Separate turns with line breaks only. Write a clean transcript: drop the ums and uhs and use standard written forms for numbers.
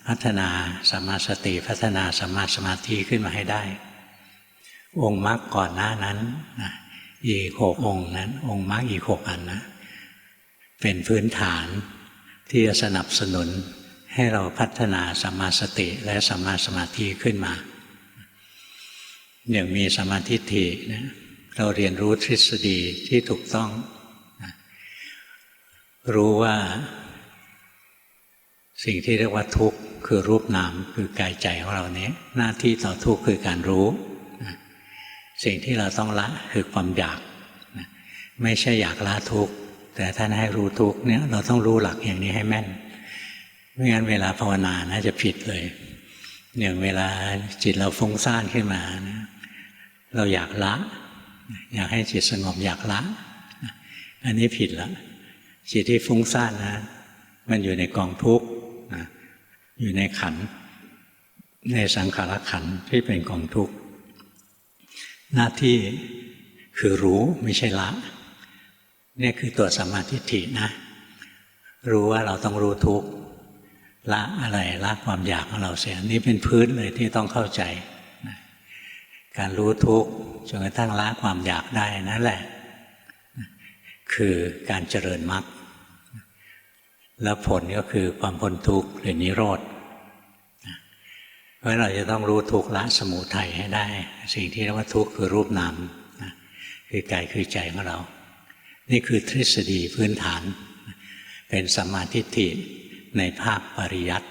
พัฒนาสัมมาสติพัฒนาสัมมาสมาธิขึ้นมาให้ได้องค์มรรคก่อนหน้านั้นนะอีก6 องค์นั้นองค์มรรคอีก6 อันนะเป็นพื้นฐานที่จะสนับสนุนให้เราพัฒนาสัมมาสติและสัมมาสมาธิขึ้นมาอย่างมีสัมมาทิฏฐินะเราเรียนรู้ทฤษฎีที่ถูกต้องนะรู้ว่าสิ่งที่เรียกว่าทุกข์คือรูปนามคือกายใจของเรานี้หน้าที่ต่อทุกข์คือการรู้นะสิ่งที่เราต้องละคือความอยากนะไม่ใช่อยากละทุกข์แต่ท่านให้รู้ทุกข์เนี่ยเราต้องรู้หลักอย่างนี้ให้แม่นไม่งั้นเวลาภาวนานะจะผิดเลยอย่างเวลาจิตเราฟุ้งซ่านขึ้นมานะเราอยากละอยากให้จิตสงบอยากละอันนี้ผิดแล้วจิตที่ฟุ้งซ่านนะมันอยู่ในกองทุกข์อยู่ในขันธ์ในสังขารขันธ์ที่เป็นกองทุกข์หน้าที่คือรู้ไม่ใช่ละนี่คือตัวสัมมาทิฏฐินะรู้ว่าเราต้องรู้ทุกข์ละอะไรละความอยากของเราเสียนี่เป็นพื้นเลยที่ต้องเข้าใจการรู้ทุกข์จนกระทั่งละความอยากได้นั่นแหละคือการเจริญมรรคแล้วผลก็คือความพ้นทุกข์หรือนิโรธเพราะเราจะต้องรู้ทุกข์ละสมุทัยให้ได้สิ่งที่เรียกว่าทุกข์คือรูปนามคือกายคือใจของเรานี่คือทฤษฎีพื้นฐานเป็นสัมมาทิฏฐิในภาคปริยัติ